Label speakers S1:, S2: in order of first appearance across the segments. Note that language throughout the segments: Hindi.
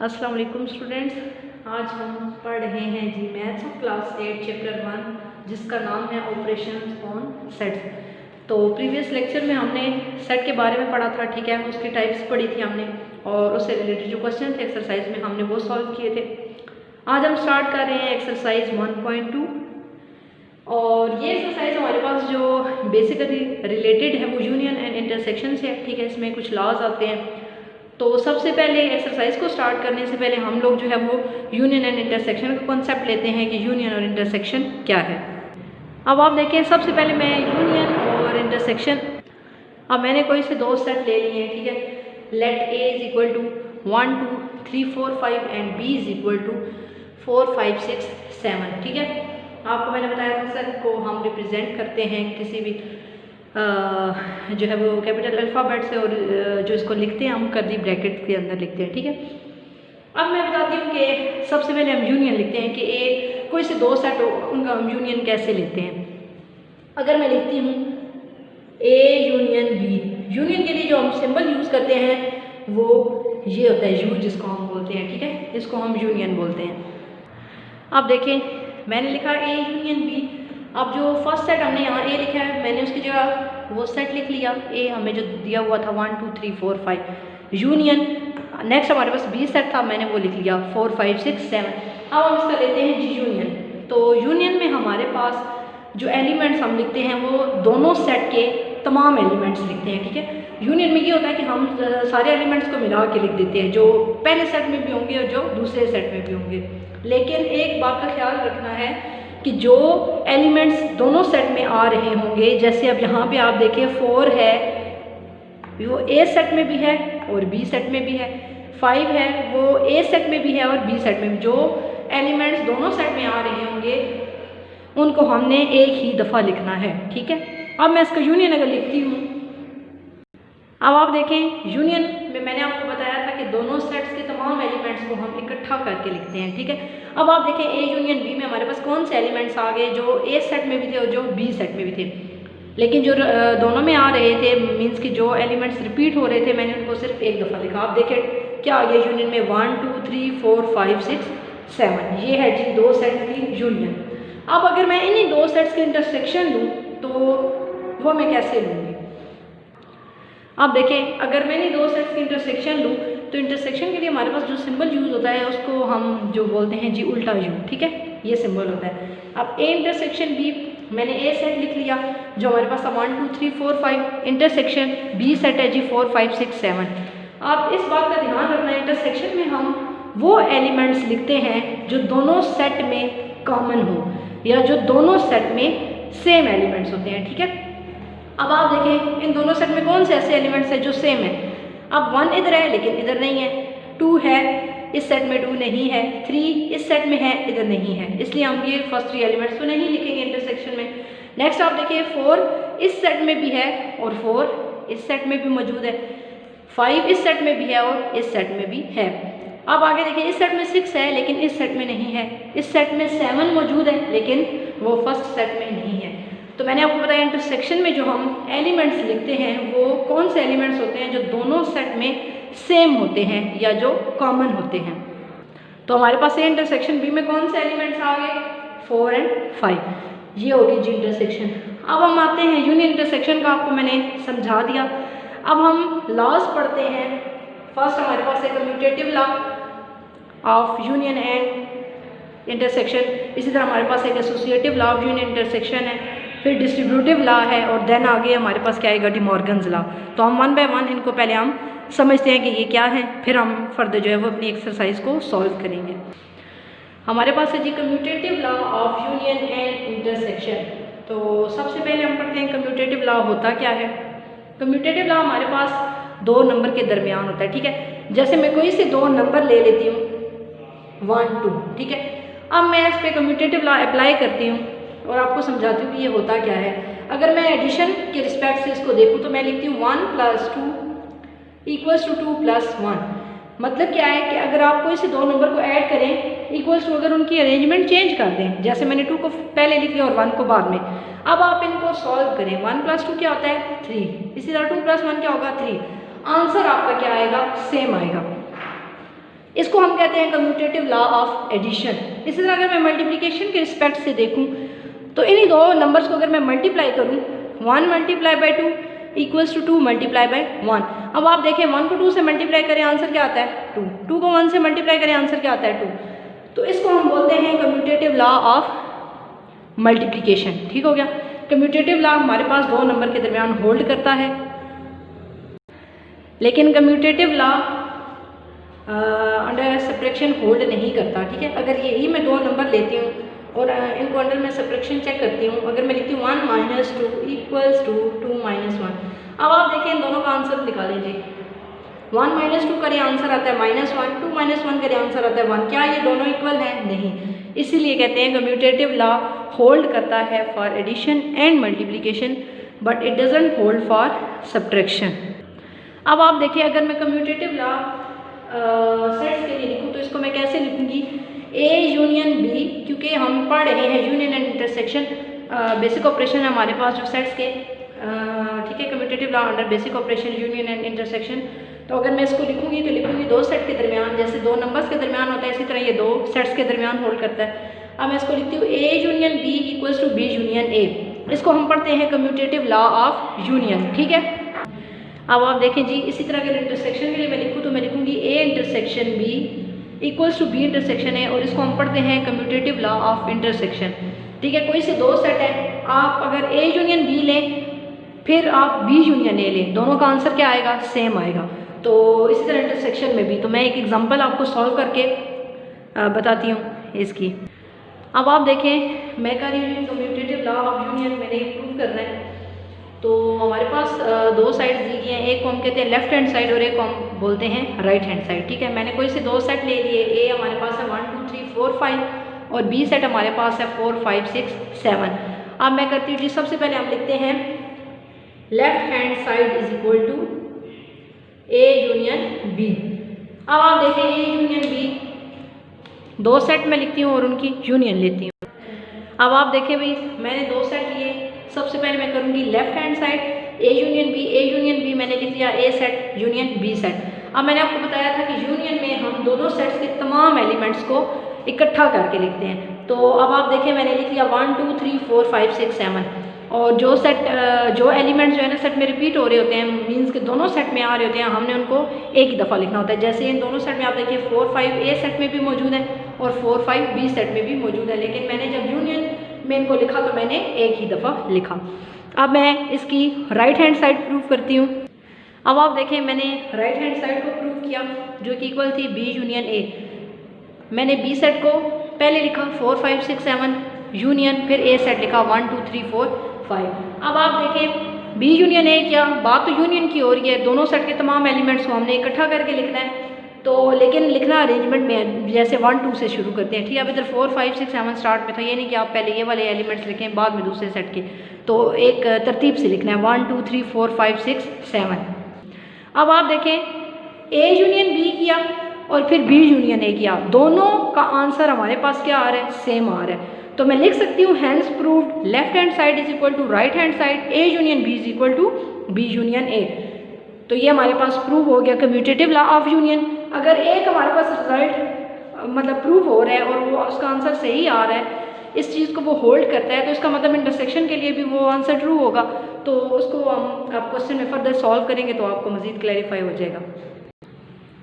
S1: अस्सलाम वालेकुम स्टूडेंट्स, आज हम पढ़ रहे हैं जी मैथ्स ऑफ क्लास 8 चैप्टर 1 जिसका नाम है ऑपरेशंस ऑन सेट्स। तो प्रीवियस लेक्चर में हमने सेट के बारे में पढ़ा था, ठीक है, उसकी टाइप्स पढ़ी थी हमने और उससे रिलेटेड जो क्वेश्चन थे एक्सरसाइज में हमने वो सॉल्व किए थे। आज हम स्टार्ट कर रहे हैं एक्सरसाइज 1.2 और ये एक्सरसाइज हमारे पास जो बेसिकली रिलेटेड है वो यूनियन एंड इंटरसेक्शन से है, ठीक है। इसमें कुछ लॉज आते हैं। तो सबसे पहले एक्सरसाइज को स्टार्ट करने से पहले हम लोग जो है वो यूनियन एंड इंटरसेक्शन का कॉन्सेप्ट लेते हैं कि यूनियन और इंटरसेक्शन क्या है। अब आप देखें, सबसे पहले मैं यूनियन और इंटरसेक्शन, अब मैंने कोई से दो सेट ले लिए हैं, ठीक है। Let A is equal to 1 2 3 4 5 and B is equal to 4 5 6 7, ठीक है। आपको मैंने बताया था सेट को हम रिप्रेजेंट करते हैं किसी भी जो है वो कैपिटल अल्फ़ाबेट से, और जो इसको लिखते हैं हम कर्ली ब्रैकेट के अंदर लिखते हैं, ठीक है। अब मैं बताती हूँ कि सबसे पहले हम यूनियन लिखते हैं कि ए कोई से दो सेट हो, उनका हम यूनियन कैसे लेते हैं। अगर मैं लिखती हूँ ए यूनियन बी, यूनियन के लिए जो हम सिंबल यूज़ करते हैं वो ये होता है यू, जिसको हम बोलते हैं, ठीक है, इसको हम यूनियन बोलते हैं। अब देखें, मैंने लिखा ए यूनियन बी। अब जो फर्स्ट सेट हमने यहाँ ए लिखा है, मैंने उसकी जगह वो सेट लिख लिया। ए हमें जो दिया हुआ था 1 2 3 4 5 यूनियन। नेक्स्ट हमारे पास बी सेट था, मैंने वो लिख लिया 4 5 6 7। अब हम इसका लेते हैं जी यूनियन। तो यूनियन में हमारे पास जो एलिमेंट्स हम लिखते हैं वो दोनों सेट के तमाम एलिमेंट्स लिखते हैं, ठीक है। यूनियन में ये होता है कि हम सारे एलिमेंट्स को मिला के लिख देते हैं, जो पहले सेट में भी होंगे और जो दूसरे सेट में भी होंगे। लेकिन एक बात का ख्याल रखना है कि जो एलिमेंट्स दोनों सेट में आ रहे होंगे, जैसे अब यहाँ पे आप देखिए 4 है, वो ए सेट में भी है और बी सेट में भी है। 5 है, वो ए सेट में भी है और बी सेट में भी। जो एलिमेंट्स दोनों सेट में आ रहे होंगे उनको हमने एक ही दफ़ा लिखना है, ठीक है। अब मैं इसका यूनियन अगर लिखती हूँ, अब आप देखें यूनियन में मैंने आपको बताया था कि दोनों सेट्स के तमाम एलिमेंट्स को हम इकट्ठा करके लिखते हैं, ठीक है। अब आप देखें ए यूनियन बी में हमारे पास कौन से एलिमेंट्स आ गए जो ए सेट में भी थे और जो बी सेट में भी थे। लेकिन जो दोनों में आ रहे थे, मीन्स कि जो एलिमेंट्स रिपीट हो रहे थे, मैंने उनको सिर्फ एक दफ़ा लिखा। आप देखें क्या आ गया यूनियन में 1 2 3 4 5 6 7, ये है जी दो सेट की यूनियन। अब अगर मैं इन्हीं दो सेट्स के इंटरसेक्शन लूँ तो वो मैं कैसे लूँगी। अब देखें, अगर मैंने दो सेट्स की इंटरसेक्शन लूँ तो इंटरसेक्शन के लिए हमारे पास जो सिंबल यूज़ होता है उसको हम जो बोलते हैं जी उल्टा यू, ठीक है, ये सिंबल होता है। अब ए इंटरसेक्शन बी, मैंने ए सेट लिख लिया जो हमारे पास 1 2 3 4 5, इंटरसेक्शन बी सेट है जी 4 5 6 7। अब इस बात का ध्यान रखना है, इंटरसेक्शन में हम वो एलिमेंट्स लिखते हैं जो दोनों सेट में कॉमन हो या जो दोनों सेट में सेम एलिमेंट्स होते हैं, ठीक है। अब आप देखें इन दोनों सेट में कौन से ऐसे एलिमेंट्स हैं जो सेम है। अब 1 इधर है लेकिन इधर नहीं है, 2 है इस सेट में 2 नहीं है, 3 इस सेट में है इधर नहीं है, इसलिए हम ये फर्स्ट 3 एलिमेंट्स को नहीं लिखेंगे इंटरसेक्शन में। नेक्स्ट आप देखिए 4 इस सेट में भी है और 4 इस सेट में भी मौजूद है, 5 इस सेट में भी है और इस सेट में भी है। अब आगे देखिए, इस सेट में 6 है लेकिन इस सेट में नहीं है, इस सेट में 7 मौजूद है लेकिन वो फर्स्ट सेट में नहीं है। तो मैंने आपको बताया इंटरसेक्शन में जो हम एलिमेंट्स लिखते हैं वो कौन से एलिमेंट्स होते हैं जो दोनों सेट में सेम होते हैं या जो कॉमन होते हैं। तो हमारे पास ये इंटरसेक्शन बी में कौन से एलिमेंट्स आ गए, 4 और 5, ये होगी जी इंटरसेक्शन। अब हम आते हैं यूनियन इंटरसेक्शन का, आपको मैंने समझा दिया। अब हम लॉज पढ़ते हैं। फर्स्ट हमारे पास है commutative law of union and intersection, इसी तरह हमारे पास एक associative law of union intersection है, फिर डिस्ट्रीब्यूटिव लॉ है और देन आगे हमारे पास क्या आएगा, डी मॉर्गन्स लॉ। तो हम 1 बाय 1 इनको पहले हम समझते हैं कि ये क्या है, फिर हम फर्दर जो है वो अपनी एक्सरसाइज को सॉल्व करेंगे। हमारे पास है जी commutative law of union and intersection. तो सबसे पहले हम पढ़ते हैं कम्यूटेटिव लॉ होता क्या है। कम्यूटेटिव लॉ हमारे पास 2 नंबर के दरमियान होता है, ठीक है। जैसे मैं कोई से 2 नंबर ले लेती हूँ 1 2, ठीक है। अब मैं इस पर कम्यूटेटिव लॉ अप्लाई करती हूँ और आपको समझाती हूँ कि ये होता क्या है। अगर मैं एडिशन के रिस्पेक्ट से इसको देखूँ तो मैं लिखती हूँ 1 + 2 = 2 + 1। मतलब क्या है कि अगर आप कोई से 2 नंबर को ऐड करें इक्वल्स टू, अगर उनकी अरेंजमेंट चेंज कर दें, जैसे मैंने 2 को पहले लिख लिया और 1 को बाद में, अब आप इनको सॉल्व करें। 1 + 2 क्या होता है 3, इसी तरह 2 + 1 क्या होगा 3। आंसर आपका क्या आएगा, सेम आएगा। इसको हम कहते हैं कम्यूटेटिव लॉ ऑफ एडिशन। इसी तरह अगर मैं मल्टीप्लिकेशन के रिस्पेक्ट से देखूं तो इन्हीं दो नंबर्स को अगर मैं मल्टीप्लाई करूं, 1 multiply by 2 equals to 2 multiply by 1। अब आप देखें 1 को 2 से मल्टीप्लाई करें आंसर क्या आता है 2, 2 को 1 से मल्टीप्लाई करें आंसर क्या आता है 2। तो इसको हम बोलते हैं कम्यूटेटिव लॉ ऑफ मल्टीप्लिकेशन। ठीक हो गया। कम्यूटेटिव लॉ हमारे पास दो नंबर के दरमियान होल्ड करता है, लेकिन commutative law under subtraction hold नहीं करता। ठीक है। अगर यही मैं दो नंबर लेती हूँ और इनको अंडर में सब्ट्रैक्शन चेक करती हूँ, अगर मैं लिखती हूँ 1 माइनस 2 इक्वल्स टू 2 माइनस 1। अब आप देखें इन दोनों का आंसर निकालें जी। 1 माइनस 2 करें आंसर आता है -1, 2 माइनस 1 करें आंसर आता है 1। क्या ये दोनों इक्वल हैं? नहीं। इसीलिए कहते हैं कम्यूटेटिव लॉ होल्ड करता है for addition and multiplication but it doesn't hold for subtraction. अब आप देखिए अगर मैं कम्यूटेटिव लॉ सेट्स के लिए लिखूँ तो इसको मैं कैसे लिखूँगी? A यूनियन B, क्योंकि हम पढ़ रहे हैं union and intersection basic operation है हमारे पास जो सेट्स के। ठीक है। Commutative law under basic operation union and intersection. तो अगर मैं इसको लिखूँगी तो लिखूँगी दो सेट के दरमियान, जैसे दो नंबर्स के दरमियान होता है इसी तरह ये दो सेट्स के दरमियान होल्ड करता है। अब मैं इसको लिखती हूँ A union B equals to B union A। इसको हम पढ़ते हैं कम्यूटेटिव लॉ ऑफ यूनियन। ठीक है। अब आप देखें जी, इसी तरह अगर इंटरसेक्शन के लिए मैं लिखूँ तो मैं लिखूँगी A intersection B equals to B intersection A, और इसको हम पढ़ते हैं कम्यूटेटिव लॉ ऑफ इंटरसेक्शन। ठीक है। कोई से दो सेट है, आप अगर A यूनियन B लें फिर आप B यूनियन A लें, दोनों का आंसर क्या आएगा? सेम आएगा। तो इसी तरह इंटरसेक्शन में भी। तो मैं एक एग्जांपल आपको सॉल्व करके बताती हूँ इसकी। अब आप देखें मैं कह रही हूँ कम्यूटेटिव लॉ ऑफ यूनियन मैंने प्रूव करना है। तो हमारे पास दो साइड्स दी गई हैं, एक को हम कहते हैं लेफ्ट हैंड साइड और एक को हम बोलते हैं राइट हैंड साइड। ठीक है। मैंने कोई से दो सेट ले लिए, ए हमारे पास है 1 2 3 4 5 और बी सेट हमारे पास है 4 5 6 7। अब मैं करती हूँ जी, सबसे पहले हम लिखते हैं left hand side is equal to A union B. अब आप देखें ए यूनियन बी, दो सेट में लिखती हूँ और उनकी यूनियन लेती हूँ। अब आप देखें भाई मैंने दो सेट लिए, सबसे पहले मैं करूँगी left hand side A union B मैंने लिख लिया A set union B set. अब मैंने आपको बताया था कि यूनियन में हम दोनों सेट्स के तमाम एलिमेंट्स को इकट्ठा करके लिखते हैं। तो अब आप देखें मैंने लिख लिया 1 2 3 4 5 6 7, और जो एलिमेंट्स जो है ना सेट में रिपीट हो रहे होते हैं, मीन्स के दोनों सेट में आ रहे होते हैं, हमने उनको एक ही दफ़ा लिखना होता है। जैसे इन दोनों सेट में आप देखिए 4 5 ए सेट में भी मौजूद है और 4 5 बी सेट में भी मौजूद है, लेकिन मैंने जब यूनियन में इनको लिखा तो मैंने एक ही दफ़ा लिखा। अब मैं इसकी राइट हैंड साइड प्रूव करती हूँ। अब आप देखें मैंने राइट हैंड साइड को प्रूव किया जो कि इक्वल थी बी यूनियन ए। मैंने बी सेट को पहले लिखा 4 5 6 7 यूनियन, फिर ए सेट लिखा 1 2 3 4 5। अब आप देखें बी यूनियन ए किया, बात तो यूनियन की हो रही है, दोनों सेट के तमाम एलिमेंट्स को हमने इकट्ठा करके लिखना है। तो लेकिन लिखना अरेंजमेंट में है, जैसे 1 2 से शुरू करते हैं। ठीक है। अब इधर 4 5 6 7 स्टार्ट में था, ये नहीं कि आप पहले ये वाले एलिमेंट्स लिखें बाद में दूसरे सेट के, तो एक तरतीब से लिखना है 1 2 3 4 5 6 7। अब आप देखें ए यूनियन बी किया और फिर बी यूनियन ए किया, दोनों का आंसर हमारे पास क्या आ रहा है? सेम आ रहा है। तो मैं लिख सकती हूँ hence proved left hand side is equal to right hand side, A union B is equal to B union A. तो ये हमारे पास प्रूव हो गया कम्यूटेटिव लॉ ऑफ यूनियन। अगर एक हमारे पास रिजल्ट मतलब प्रूव हो रहा है और वो उसका आंसर सही आ रहा है, इस चीज़ को वो होल्ड करता है, तो इसका मतलब इंटरसेक्शन के लिए भी वो आंसर ट्रू होगा। तो उसको हम आप क्वेश्चन में फर्दर सॉल्व करेंगे तो आपको मज़ीद क्लैरिफाई हो जाएगा।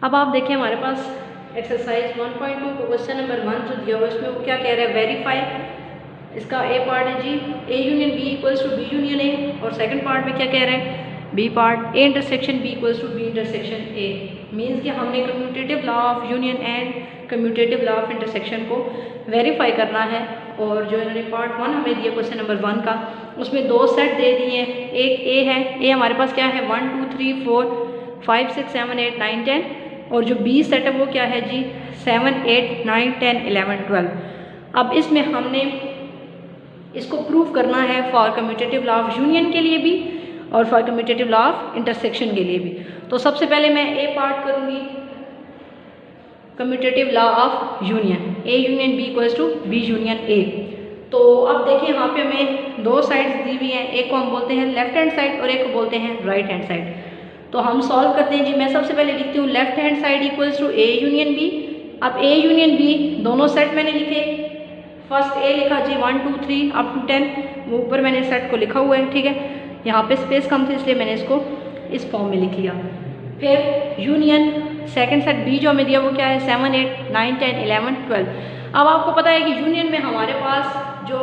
S1: अब आप देखें हमारे पास एक्सरसाइज 1.2 को क्वेश्चन नंबर 1 जो दिया हुआ है उसमें वो क्या कह रहा है? वेरीफाई। इसका ए पार्ट है जी A union B equals to B union A, और सेकंड पार्ट में क्या कह रहे हैं? B part A intersection B equals to B intersection A. Means कि हमने commutative law of union and commutative law of intersection को वेरीफाई करना है। और जो इन्होंने पार्ट 1 हमें दिया क्वेश्चन नंबर 1 का, उसमें दो सेट दे दिए हैं, एक ए है, ए हमारे पास क्या है 1 2 3 4 5 6 7 8 9 10, और जो बी सेट है वो क्या है जी 7 8 9 10 11 12। अब इसमें हमने इसको प्रूव करना है for commutative law of union के लिए भी और for commutative law of intersection के लिए भी। तो सबसे पहले मैं ए पार्ट करूँगी commutative law of union, A union B equals to B union A. तो अब देखिए यहाँ पे हमें दो साइड्स दी हुई हैं, एक को हम बोलते हैं लेफ्ट हैंड साइड और एक को बोलते हैं राइट हैंड साइड। तो हम सॉल्व करते हैं जी। मैं सबसे पहले लिखती हूँ left hand side equals to A union B. अब ए यूनियन बी दोनों सेट मैंने लिखे। फर्स्ट ए लिखा जी 1 2 3 अप टू 10, वो ऊपर मैंने सेट को लिखा हुआ है, ठीक है। यहाँ पे स्पेस कम थी इसलिए मैंने इसको इस फॉर्म में लिख लिया। फिर यूनियन सेकंड सेट बी जो हमें दिया वो क्या है 7 8 9 10 11 12। अब आपको पता है कि यूनियन में हमारे पास जो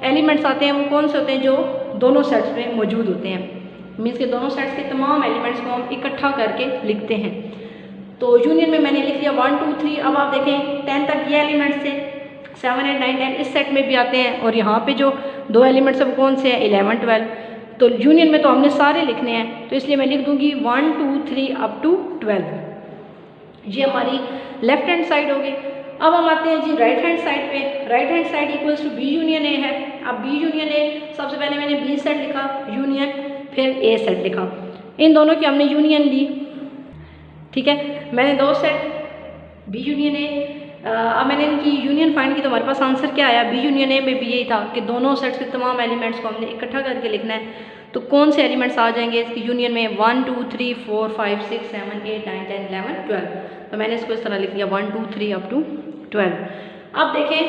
S1: एलिमेंट्स आते हैं वो कौन से होते हैं, जो दोनों सेट्स में मौजूद होते हैं। मीन्स के दोनों सेट्स के तमाम एलिमेंट्स को हम इकट्ठा करके लिखते हैं। तो यूनियन में मैंने लिख लिया 1 2 3। अब आप देखें 10 तक ये एलिमेंट्स थे, 7 8 9 10 इस सेट में भी आते हैं, और यहाँ पे जो दो एलिमेंट्स हैं वो कौन से हैं 11 12। तो यूनियन में तो हमने सारे लिखने हैं, तो इसलिए मैं लिख दूंगी 1 2 3 अप टू 12। ये हमारी लेफ्ट हैंड साइड होगी। अब हम आते हैं जी राइट हैंड साइड पे। Right hand side equals to B union A है। अब बी यूनियन ए, सबसे पहले मैंने बी सेट लिखा, यूनियन, फिर ए सेट लिखा। इन दोनों की हमने यूनियन ली, ठीक है। मैंने दो सेट बी यूनियन ए, अब मैंने इनकी यूनियन फाइंड की तो हमारे पास आंसर क्या आया, बी यूनियन ए में भी यही था कि दोनों सेट्स के तमाम एलिमेंट्स को हमने इकट्ठा करके लिखना है। तो कौन से एलिमेंट्स आ जाएंगे इसकी यूनियन में 1 2 3 4 5 6 7 8 9 10 11 12। तो मैंने इसको इस तरह लिख लिया 1 2 3 अप टू 12। अब देखें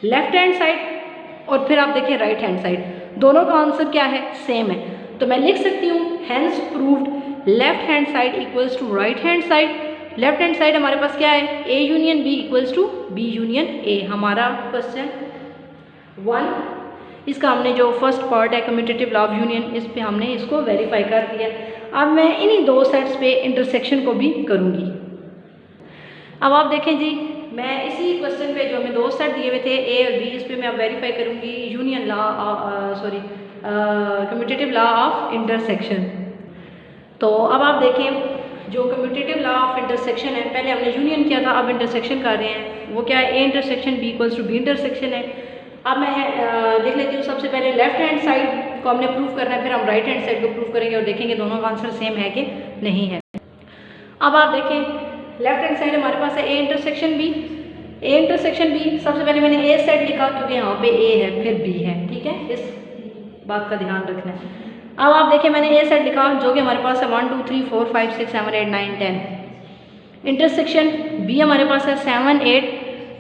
S1: लेफ्ट हैंड साइड और फिर आप देखिए राइट हैंड साइड, दोनों का आंसर क्या है, सेम है। तो मैं लिख सकती हूँ hence proved left hand side equals to right hand side. Left hand side हमारे पास क्या है, A union B equals to B union A. हमारा क्वेश्चन 1, इसका हमने जो फर्स्ट पार्ट है कम्यूटेटिव लॉ ऑफ यूनियन, इस पे हमने इसको वेरीफाई कर दिया। अब मैं इन्हीं दो सेट्स पे इंटरसेक्शन को भी करूँगी। अब आप देखें जी, मैं इसी क्वेश्चन पे जो हमें दो सेट दिए हुए थे ए और बी, इस पे मैं अब वेरीफाई करूँगी union law commutative law of intersection. तो अब आप देखें जो कम्यूटेटिव लॉ ऑफ इंटरसेक्शन है, पहले हमने यूनियन किया था, अब इंटरसेक्शन कर रहे हैं। वो क्या है, A intersection B equals to B intersection है। अब मैं लिख लेती हूँ सबसे पहले लेफ्ट हैंड साइड को हमने प्रूव करना है, फिर हम राइट हैंड साइड को प्रूव करेंगे और देखेंगे दोनों का आंसर सेम है कि नहीं है। अब आप देखें लेफ्ट हैंड साइड हमारे पास है A intersection B. A intersection B, सबसे पहले मैंने ए सेट लिखा क्योंकि यहाँ पे ए है फिर बी है, ठीक है, इस बात का ध्यान रखना है। अब आप देखिए मैंने ए सेट लिखा जो कि हमारे पास है 1 2 3 4 5 6 7 8 9 10। इंटरसेक्शन बी हमारे पास है 7 8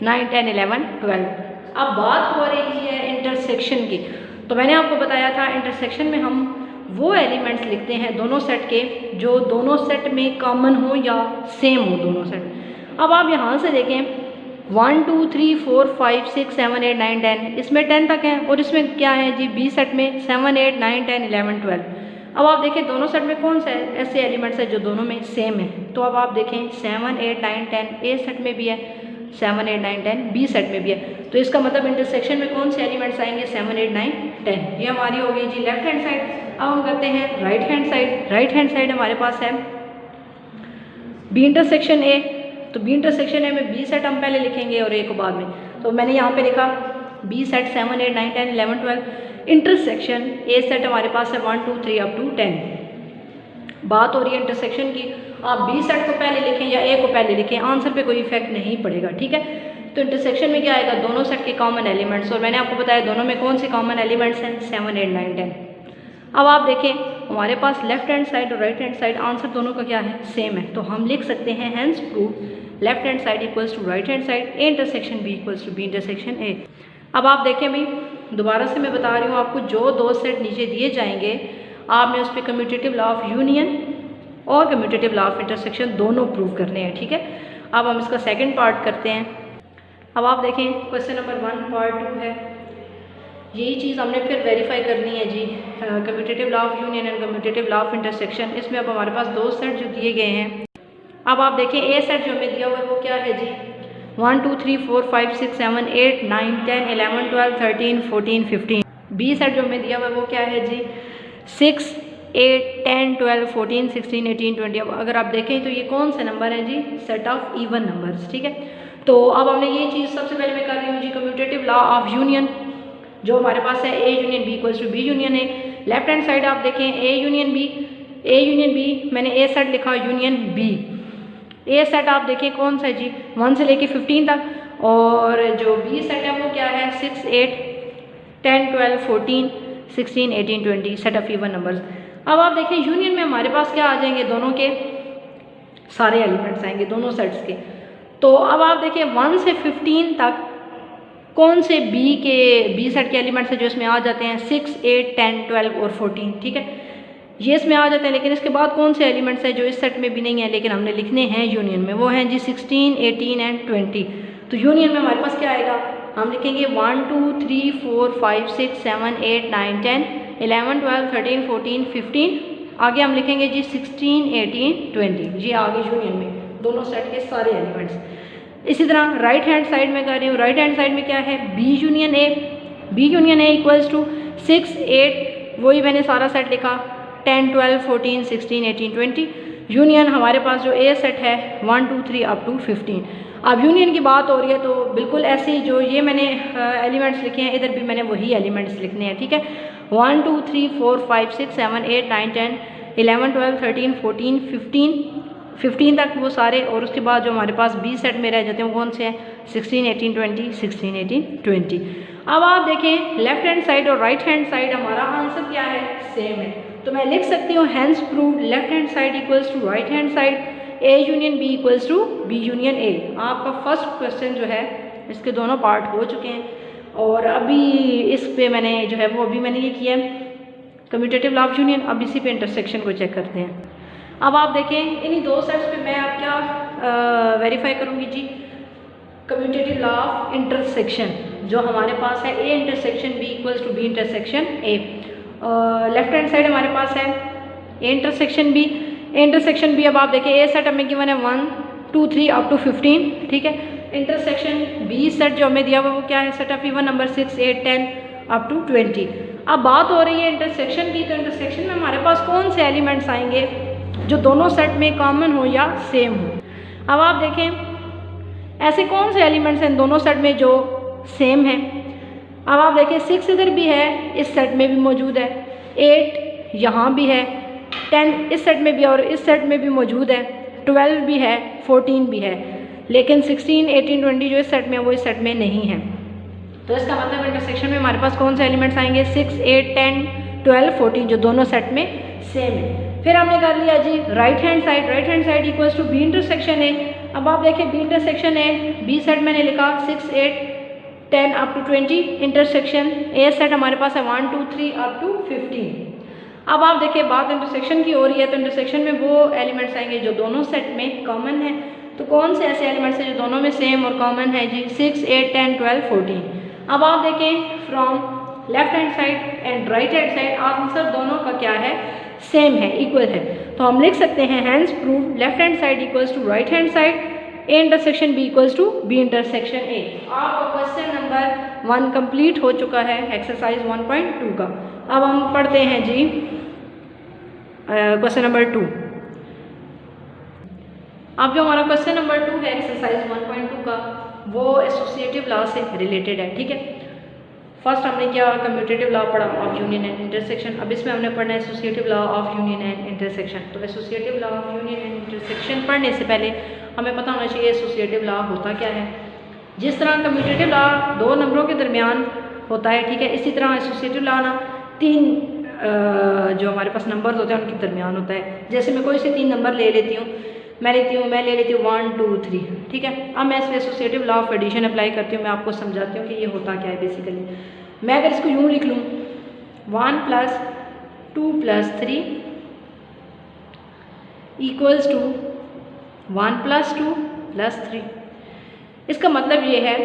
S1: 9 10 11 12। अब बात हो रही है इंटरसेक्शन की, तो मैंने आपको बताया था इंटरसेक्शन में हम वो एलिमेंट्स लिखते हैं दोनों सेट के जो दोनों सेट में कॉमन हो या सेम हो दोनों सेट। अब आप यहाँ से देखें 1 2 3 4 5 6 7 8 9 10, इसमें 10 तक है, और इसमें क्या है जी बी सेट में 7 8 9 10 11 12। अब आप देखें दोनों सेट में कौन से ऐसे एलिमेंट्स हैं जो दोनों में सेम है। तो अब आप देखें 7 8 9 10 ए सेट में भी है, 7 8 9 10 बी सेट में भी है। तो इसका मतलब इंटरसेक्शन में कौन से एलिमेंट्स आएंगे 7 8 9 10। ये हमारी हो गई जी लेफ्ट हैंड साइड। अब हम करते हैं right hand side. Right hand side हमारे पास है बी इंटरसेक्शन ए। तो बी इंटरसेक्शन ए में बी सेट हम पहले लिखेंगे और ए को बाद में। तो मैंने यहाँ पे लिखा B set 7 8 9 10 11 12। Intersection A set हमारे पास है 1 2 3 अप टू 10। बात हो रही है इंटरसेक्शन की, आप बी सेट को पहले लिखें या ए को पहले लिखें, आंसर पे कोई इफेक्ट नहीं पड़ेगा, ठीक है। तो इंटरसेक्शन में क्या आएगा, दोनों सेट के कॉमन एलिमेंट्स, और मैंने आपको बताया दोनों में कौन से कॉमन एलिमेंट्स हैं 7 8 9 10। अब आप देखें हमारे पास लेफ्ट हैंड साइड और राइट हैंड साइड आंसर दोनों का क्या है, सेम है। तो हम लिख सकते हैं hence prove left hand side equals to right hand side, A intersection B equals to B intersection A. अब आप देखें भाई, दोबारा से मैं बता रही हूँ आपको, जो दो सेट नीचे दिए जाएंगे आपने उस पर कम्यूटेटिव लॉ ऑफ यूनियन और कम्यूटेटिव लॉ ऑफ इंटरसेक्शन दोनों प्रूव करने हैं, ठीक है। अब हम इसका सेकेंड पार्ट करते हैं। अब आप देखें क्वेश्चन नंबर 1 पार्ट 2 है, यही चीज़ हमने फिर वेरीफाई करनी है जी, commutative law of union and commutative law of intersection. इसमें अब हमारे पास दो सेट जो दिए गए हैं। अब आप देखें ए सेट जो हमें दिया हुआ है वो क्या है जी, 1 2 3 4 5 6 7 8 9 10 11 12 13 14 15। बी सेट जो हमें दिया हुआ है वो क्या है जी, 6 8 10 12 14 16 18 20। अब अगर आप देखें तो ये कौन से नंबर हैं जी, सेट ऑफ इवन नंबर्स, ठीक है। तो अब हमने ये चीज़ सबसे पहले मैं कर रही हूँ जी, कम्यूटेटिव लॉ ऑफ यूनियन जो हमारे पास है A union B equals to B union A. Left hand side आप देखें ए यूनियन बी, मैंने ए सेट लिखा यूनियन बी। ए सेट आप देखें कौन सा है जी, 1 से लेके 15 तक, और जो बी सेट है वो क्या है 6 8 10 12 14 16 18 20, सेट ऑफ इवन नंबर्स। अब आप देखिए यूनियन में हमारे पास क्या आ जाएंगे, दोनों के सारे एलिमेंट्स आएंगे दोनों सेट्स के। तो अब आप देखिए 1 से 15 तक कौन से बी सेट के एलिमेंट्स हैं जो इसमें आ जाते हैं, 6, 8, 10, 12 और 14, ठीक है, ये इसमें आ जाते हैं। लेकिन इसके बाद कौन से एलिमेंट्स हैं जो इस सेट में भी नहीं है लेकिन हमने लिखने हैं यूनियन में, वो हैं जी 16, 18 एंड 20। तो यूनियन में हमारे पास क्या आएगा, हम लिखेंगे 1, 2, 3, 4, 5, 6, 7, 8, 9, 10, 11, 12, 13, 14, 15। आगे हम लिखेंगे जी 16, 18, 20, जी आगे यूनियन में दोनों सेट के सारे एलिमेंट्स। इसी तरह राइट हैंड साइड में कर रही हूँ, राइट हैंड साइड में क्या है, B union A. B union A equals to 6, 8, वही मैंने सारा सेट लिखा, 10, 12, 14, 16, 18, 20। यूनियन हमारे पास जो ए सेट है 1, 2, 3 अप टू 15। अब यूनियन की बात हो रही है तो बिल्कुल ऐसे ही जो ये मैंने एलिमेंट्स लिखे हैं इधर भी मैंने वही एलिमेंट्स लिखने हैं, ठीक है। 1, 2, 3, 4, 5, 6, 7, 8, 9, 10, 11, 12, 13, 14, 15 तक वो सारे, और उसके बाद जो हमारे पास बी सेट में रह जाते हैं वो कौन से हैं, 16, 18, 20, 16, 18, 20। अब आप देखें लेफ्ट हैंड साइड और राइट हैंड साइड हमारा आंसर क्या है, सेम है। तो मैं लिख सकती हूँ hence proved left hand side equals to right hand side, A union B equals to B union A. आपका फर्स्ट क्वेश्चन जो है इसके दोनों पार्ट हो चुके हैं, और अभी इस पे मैंने जो है वो अभी मैंने ये किया है कम्यूटेटिव लॉ ऑफ यूनियन। अब इसी पे इंटरसेक्शन को चेक करते हैं। अब आप देखें इन्हीं दो सेट्स पे मैं अब क्या वेरीफाई करूँगी जी, कम्यूटेटिव लॉ ऑफ इंटरसेक्शन जो हमारे पास है, A intersection B equals to B intersection A. Left hand side हमारे पास है A intersection B. A intersection B अब आप देखें ए सेट हमें गिवन है 1, 2, 3 अप टू 15, ठीक है। इंटरसेक्शन बी सेट जो हमें दिया हुआ वो क्या है, set of even number 6, 8, 10 up to 20। अब बात हो रही है इंटरसेक्शन की, तो इंटरसेक्शन में हमारे पास कौन से एलिमेंट्स आएंगे जो दोनों सेट में कॉमन हो या सेम हो। अब आप देखें ऐसे कौन से एलिमेंट्स हैं दोनों सेट में जो सेम हैं। अब आप देखें 6 इधर भी है, इस सेट में भी मौजूद है, 8 यहाँ भी है, 10 इस सेट में भी और इस सेट में भी मौजूद है, 12 भी है, 14 भी है। लेकिन 16, 18, 20 जो इस सेट में है वो इस सेट में नहीं है। तो इसका मतलब इंटरसेक्शन में हमारे पास कौन से एलिमेंट्स आएंगे, 6, 8, 10, 12, 14 जो दोनों सेट में सेम है। फिर हमने कर लिया जी right hand side, right hand side equals to B intersection A. अब आप देखिए B intersection A, B set मैंने लिखा 6, 8, 10 up to 20, intersection A set हमारे पास है 1, 2, 3 अप टू 15। अब आप देखिए बात इंटरसेक्शन की हो रही है, तो इंटरसेक्शन में वो एलिमेंट्स आएंगे जो दोनों सेट में कॉमन है। तो कौन से ऐसे एलिमेंट्स हैं जो दोनों में सेम और कॉमन है जी, 6, 8, 10, 12, 14। अब आप देखें from left hand side and right hand side answer दोनों का क्या है, सेम है, इक्वल है। तो हम लिख सकते हैं hence prove left hand side equals to right hand side, A intersection B equals to B intersection A. आपका क्वेश्चन नंबर 1 कंप्लीट हो चुका है एक्सरसाइज 1.2 का। अब हम पढ़ते हैं जी क्वेश्चन नंबर 2। अब जो हमारा क्वेश्चन नंबर 2 है एक्सरसाइज 1.2 का वो एसोसिएटिव लॉ से रिलेटेड है, ठीक है। फर्स्ट हमने क्या कम्यूटेटिव लॉ पढ़ा ऑफ यूनियन एंड इंटरसेक्शन, अब इसमें हमने पढ़ना है associative law of union and intersection. तो associative law of union and intersection पढ़ने से पहले हमें पता होना चाहिए एसोसिएटिव लॉ होता क्या है। जिस तरह कम्यूटेटिव लॉ 2 नंबरों के दरमियान होता है, ठीक है, इसी तरह एसोसिएटिव लॉ ना 3 जो हमारे पास नंबर्स होते हैं उनके दरमियान होता है। जैसे मैं कोई से 3 नंबर ले लेती हूँ, मैं ले लेती हूँ 1, 2, 3, ठीक है। अब मैं इस पर associative law of addition apply करती हूँ, मैं आपको समझाती हूँ कि ये होता क्या है बेसिकली। मैं अगर इसको यूँ लिख लूँ 1 + 2 + 3 इक्वल्स टू 1 + 2 + 3। इसका मतलब ये है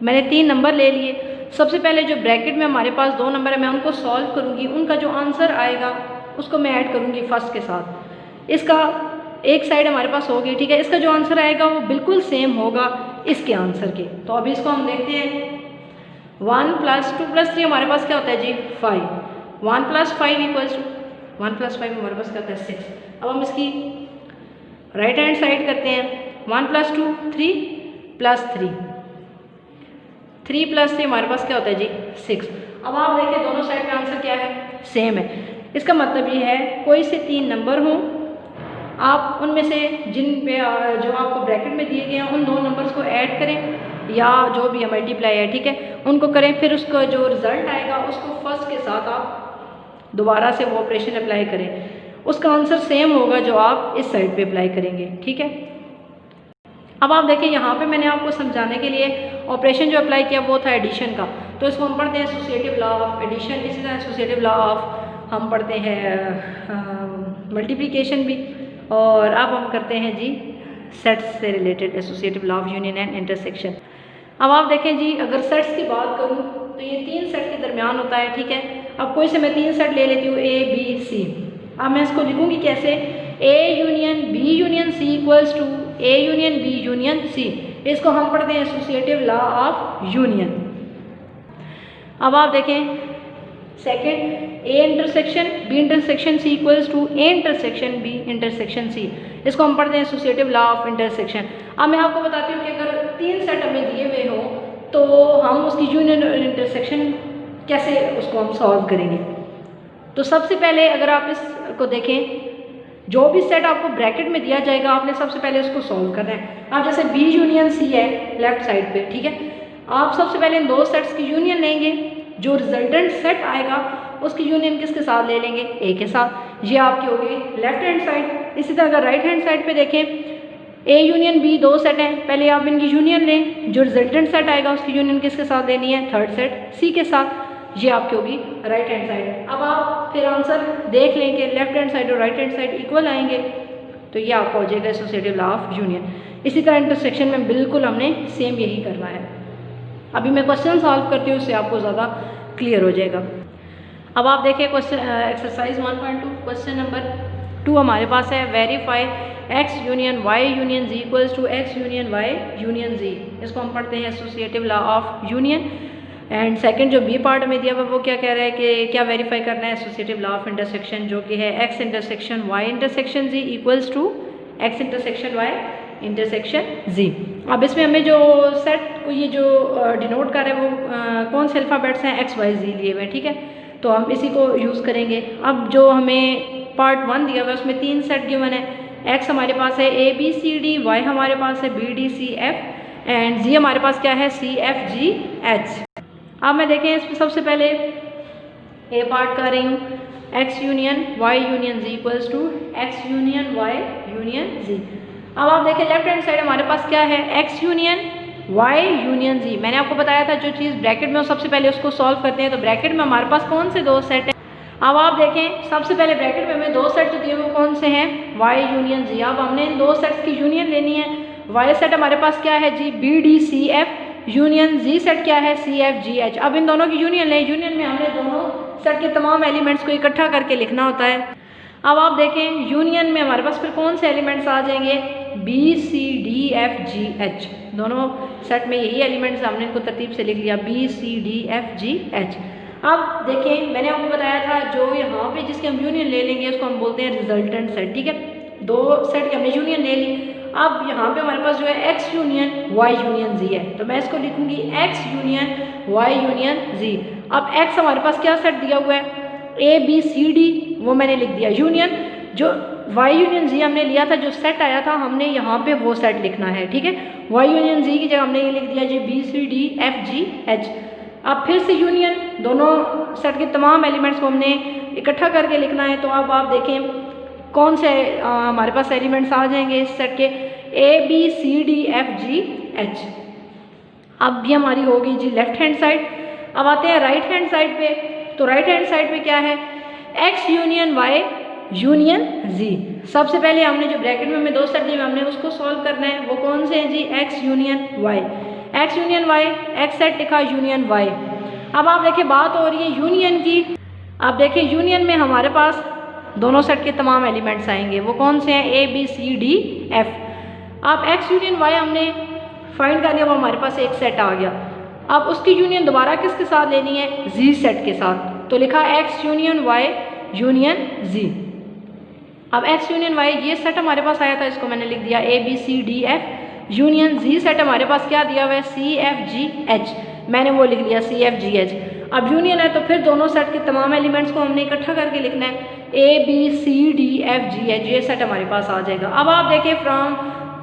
S1: मैंने 3 नंबर ले लिए, सबसे पहले जो ब्रैकेट में हमारे पास 2 नंबर है मैं उनको सॉल्व करूँगी, उनका जो आंसर आएगा उसको मैं ऐड करूँगी फर्स्ट के साथ। इसका एक साइड हमारे पास होगी, ठीक है, इसका जो आंसर आएगा वो बिल्कुल सेम होगा इसके आंसर के। तो अभी इसको हम देखते हैं 1 + 2 + 3 हमारे पास क्या होता है जी 5, 1 + 5 इक्वल्स टू 1 + 5 हमारे पास क्या होता है 6। अब हम इसकी राइट हैंड साइड करते हैं 1 + 2 3 + 3, 3 + 3 हमारे पास क्या होता है जी 6। अब आप देखिए दोनों साइड का आंसर क्या है, सेम है। इसका मतलब ये है कोई से 3 नंबर हों, आप उनमें से जिन पे जो आपको ब्रैकेट में दिए गए हैं उन 2 नंबर्स को ऐड करें या जो भी मल्टीप्लाई है, ठीक है, उनको करें, फिर उसका जो रिज़ल्ट आएगा उसको फर्स्ट के साथ आप दोबारा से वो ऑपरेशन अप्लाई करें, उसका आंसर सेम होगा जो आप इस साइड पे अप्लाई करेंगे। ठीक है, अब आप देखिए यहाँ पे मैंने आपको समझाने के लिए ऑपरेशन जो अप्लाई किया वो था एडिशन का, तो इसको हम पढ़ते हैं एसोसिएटिव लॉ ऑफ एडिशन। इसी तरह एसोसिएटिव लॉ ऑफ हम पढ़ते हैं मल्टीप्लिकेशन भी, और अब हम करते हैं जी सेट्स से related associative law of union and intersection. अब आप देखें जी, अगर सेट्स की बात करूँ तो ये 3 सेट के दरमियान होता है। ठीक है, अब कोई से मैं 3 सेट ले लेती हूँ A B C। अब मैं इसको लिखूँगी कैसे, A union B union C equals to A union B union C। इसको हम पढ़ते हैं एसोसिएटिव लॉ ऑफ यूनियन। अब आप देखें second, A intersection B intersection C equals to A intersection B intersection C। इसको हम पढ़ते हैं एसोसिएटिव लॉ ऑफ इंटरसेक्शन। अब मैं आपको बताती हूँ कि अगर 3 सेट हमें दिए हुए हों तो हम उसकी यूनियन और इंटरसेक्शन कैसे उसको हम सॉल्व करेंगे। तो सबसे पहले अगर आप इसको देखें, जो भी सेट आपको ब्रैकेट में दिया जाएगा आपने सबसे पहले उसको सॉल्व करना है। अब जैसे B यूनियन C है लेफ्ट साइड पे, ठीक है, आप सबसे पहले इन 2 सेट्स की यूनियन लेंगे, जो रिजल्टेंट सेट आएगा उसकी यूनियन किसके साथ ले लेंगे, A के साथ। ये आपकी होगी लेफ्ट हैंड साइड। इसी तरह अगर राइट हैंड साइड पे देखें, A यूनियन B 2 सेट हैं, पहले आप इनकी यूनियन लें, जो रिजल्टेंट सेट आएगा उसकी यूनियन किसके साथ लेनी है, थर्ड सेट C के साथ। ये आपकी होगी राइट हैंड साइड। अब आप फिर आंसर देख लें कि लेफ्ट हैंड साइड और राइट हैंड साइड इक्वल आएंगे, तो ये आपका हो जाएगा एसोसिएटिव लॉ ऑफ यूनियन। इसी तरह इंटरसेक्शन में बिल्कुल हमने सेम यही करना है। अभी मैं क्वेश्चन सॉल्व करती हूँ, उससे आपको ज़्यादा क्लियर हो जाएगा। अब आप देखिए क्वेश्चन एक्सरसाइज 1.2 क्वेश्चन नंबर 2 हमारे पास है, verify x union y union z equals to x union y union z। इसको हम पढ़ते हैं associative law of union. And second जो बी पार्ट में दिया हुआ वो क्या कह रहा है कि क्या वेरीफाई करना है, एसोसिएटिव लॉ ऑफ इंटरसेक्शन, जो कि है x intersection y intersection z equals to x intersection y intersection z। अब इसमें हमें जो सेट को ये जो डिनोट कर रहा है वो कौन से अल्फ़ाबेट्स हैं, x y z लिए हुए हैं। ठीक है, तो हम इसी को यूज़ करेंगे। अब जो हमें पार्ट 1 दिया हुआ है उसमें 3 सेट गिवन है। x हमारे पास है A B C D, y हमारे पास है B D C F and z हमारे पास क्या है C F G H। अब मैं देखें इसमें सबसे पहले A पार्ट कर रही हूँ, x union y union z equals to x union y union z। अब आप देखें लेफ्ट हैंड साइड हमारे पास क्या है, x union y union z। मैंने आपको बताया था जो चीज़ ब्रैकेट में हो सबसे पहले उसको सॉल्व करते हैं। तो ब्रैकेट में हमारे पास कौन से 2 सेट हैं, अब आप देखें सबसे पहले ब्रैकेट में हमें 2 सेट जो दिए वो कौन से हैं, y यूनियन z। अब हमने इन 2 सेट्स की यूनियन लेनी है। y सेट हमारे पास क्या है जी, B D C F union z set क्या है, C F G H। अब इन दोनों की यूनियन लें, यूनियन में हमने दोनों सेट के तमाम एलिमेंट्स को इकट्ठा करके लिखना होता है। अब आप देखें यूनियन में हमारे पास फिर कौन से एलिमेंट्स आ जाएंगे, B C D F G H। दोनों सेट में यही एलिमेंट्स हमने इनको तरतीब से लिख लिया, B C D F G H। अब देखें मैंने आपको बताया था जो यहाँ पे जिसकी हम यूनियन ले लेंगे उसको हम बोलते हैं रिजल्टेंट सेट। ठीक है, 2 सेट की हमने यूनियन ले ली। अब यहाँ पे हमारे पास जो है x union y union z है, तो मैं इसको लिखूंगी x union y union z। अब x हमारे पास क्या सेट दिया हुआ है, A B C D, वो मैंने लिख दिया। यूनियन जो y यूनियन z हमने लिया था, जो सेट आया था हमने यहाँ पे वो सेट लिखना है। ठीक है, y यूनियन z की जगह हमने ये लिख दिया जी B C D F G H। अब फिर से यूनियन, दोनों सेट के तमाम एलिमेंट्स को हमने इकट्ठा करके लिखना है। तो अब आप देखें कौन से हमारे पास एलिमेंट्स आ जाएंगे इस सेट के, A B C D F G H। अब भी हमारी होगी जी लेफ्ट हैंड साइड। अब आते हैं राइट हैंड साइड पे, तो राइट हैंड साइड पे क्या है, x union y union z। सबसे पहले हमने जो ब्रैकेट में हमें 2 सेट दिए हमने उसको सॉल्व करना है। वो कौन से हैं जी, x union y, x union y, x set लिखा यूनियन y। अब आप देखिए बात हो रही है यूनियन की। अब देखिए यूनियन में हमारे पास दोनों सेट के तमाम एलिमेंट्स आएंगे, वो कौन से हैं, A B C D F। अब x यूनियन y हमने फाइंड कर लिया, वो हमारे पास एक सेट आ गया। अब उसकी यूनियन दोबारा किसके साथ लेनी है, z सेट के साथ, तो लिखा x union y union z। अब x यूनियन y ये सेट हमारे पास आया था, इसको मैंने लिख दिया A B C D F union z set हमारे पास क्या दिया हुआ है, C F G H, मैंने वो लिख लिया C F G H। अब यूनियन है तो फिर दोनों सेट के तमाम एलिमेंट्स को हमने इकट्ठा करके लिखना है, A B C D F G H, ये सेट हमारे पास आ जाएगा। अब आप देखिए from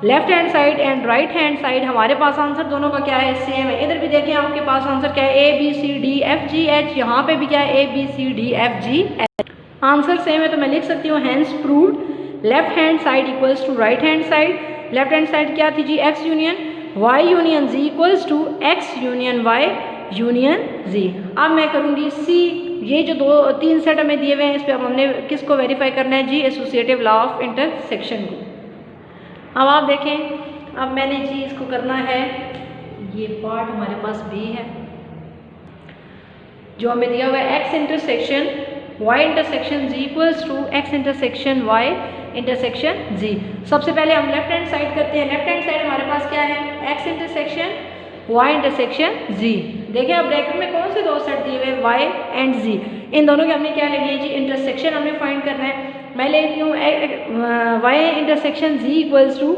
S1: left hand side and right hand side हमारे पास आंसर दोनों का क्या है, सेम है। इधर भी देखें आपके पास आंसर क्या है, ABCDFGH, यहाँ पे भी क्या है, ABCDFGH, आंसर सेम है। तो मैं लिख सकती हूँ hence proved left hand side equals to right hand side. Left hand side क्या थी जी, X union Y union Z equals to X union Y union Z। अब मैं करूँगी C, ये जो 2-3 सेट हमें दिए हुए हैं इस पर अब हमने किसको वेरीफाई करना है जी, एसोसिएटिव लॉ ऑफ इंटरसेक्शन को। अब आप देखें, अब मैंने जी इसको करना है, ये पार्ट हमारे पास B है जो हमें दिया हुआ है X intersection Y intersection Z equals to X intersection Y intersection Z। सबसे पहले हम लेफ्ट हैंड साइड करते हैं। लेफ्ट हैंड साइड हमारे पास क्या है, X intersection Y intersection Z। देखिए अब ब्रैकेट में कौन से 2 सेट दिए हुए, Y एंड Z, इन दोनों के हमने क्या लेनी है जी, इंटरसेक्शन हमने फाइंड करना है। मैं लेती हूँ Y intersection Z equals to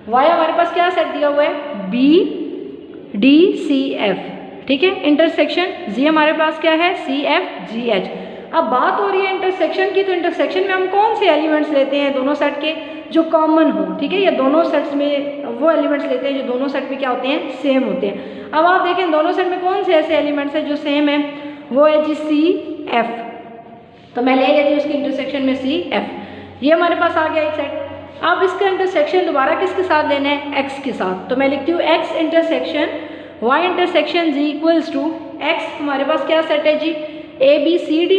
S1: Y हमारे पास क्या सेट दिया हुआ है, BDCF, ठीक है। इंटरसेक्शन Z हमारे पास क्या है, CFGH। अब बात हो रही है इंटरसेक्शन की, तो इंटरसेक्शन में हम कौन से एलिमेंट्स लेते हैं दोनों सेट के, जो कॉमन हो, ठीक है। या दोनों सेट्स में वो एलिमेंट्स लेते हैं जो दोनों सेट में क्या होते हैं, सेम होते हैं। अब आप देखें दोनों सेट में कौन से ऐसे एलिमेंट्स हैं जो सेम है, वो है जी CF। तो मैं ले लेती हूँ उसकी इंटरसेक्शन में CF, ये हमारे पास आ गया एक सेट। अब इसका इंटरसेक्शन दोबारा किसके साथ लेना है, X के साथ। तो मैं लिखती हूँ X intersection Y intersection Z equals to X, हमारे पास क्या सेट है जी, ABCD,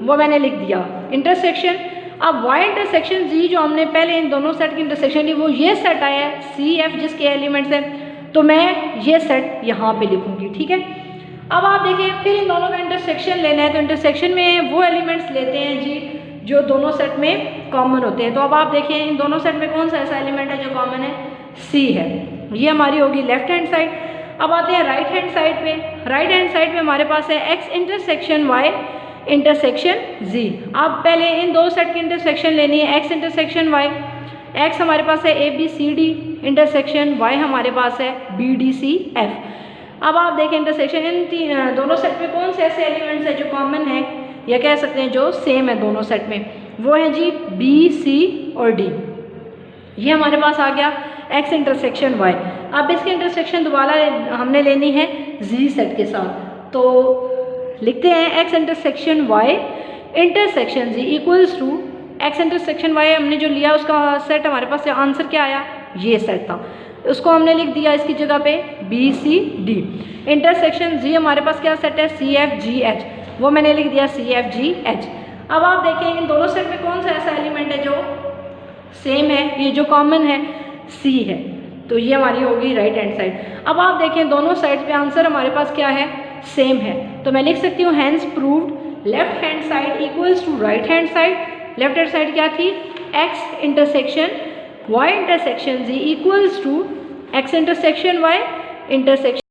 S1: वो मैंने लिख दिया इंटरसेक्शन। अब Y इंटरसेक्शन Z जो हमने पहले इन दोनों सेट की इंटरसेक्शन ली, वो ये सेट आया है CF जिसके एलिमेंट्स हैं, तो मैं ये सेट यहाँ पे लिखूँगी, ठीक है। अब आप देखिए फिर इन दोनों का इंटरसेक्शन लेना है, तो इंटरसेक्शन में वो एलिमेंट्स लेते हैं जी जो दोनों सेट में कॉमन होते हैं। तो अब आप देखिए इन दोनों सेट में कौन सा ऐसा एलिमेंट है जो कॉमन है, C है, ये हमारी होगी लेफ्ट हैंड साइड। अब आते हैं राइट हैंड साइड पे। राइट हैंड साइड पे हमारे पास है X intersection Y intersection Z। अब पहले इन 2 सेट की इंटरसेक्शन लेनी है, X इंटरसेक्शन Y, X हमारे पास है ABCD इंटरसेक्शन, Y हमारे पास है BDCF। अब आप देखें इंटरसेक्शन इन दोनों सेट में कौन से ऐसे एलिमेंट्स हैं जो कॉमन है, या कह सकते हैं जो सेम है दोनों सेट में, वो है जी B, C और D। ये हमारे पास आ गया X इंटरसेक्शन Y। अब इसकी इंटरसेक्शन दोबारा हमने लेनी है Z सेट के साथ, तो लिखते हैं X intersection Y intersection Z equals to X intersection Y हमने जो लिया उसका सेट हमारे पास आंसर क्या आया, ये सेट था, उसको हमने लिख दिया इसकी जगह पे BCD। इंटरसेक्शन Z हमारे पास क्या सेट है, CFGH, वो मैंने लिख दिया CFGH। अब आप देखें इन दोनों सेट में कौन सा ऐसा एलिमेंट है जो सेम है, ये जो कॉमन है C है, तो ये हमारी होगी राइट हैंड साइड। अब आप देखें दोनों साइड पे आंसर हमारे पास क्या है, सेम है, तो मैं लिख सकती हूँ hence proved left hand side equals to right hand side. Left hand side क्या थी, X intersection Y intersection Z equals to X intersection Y intersection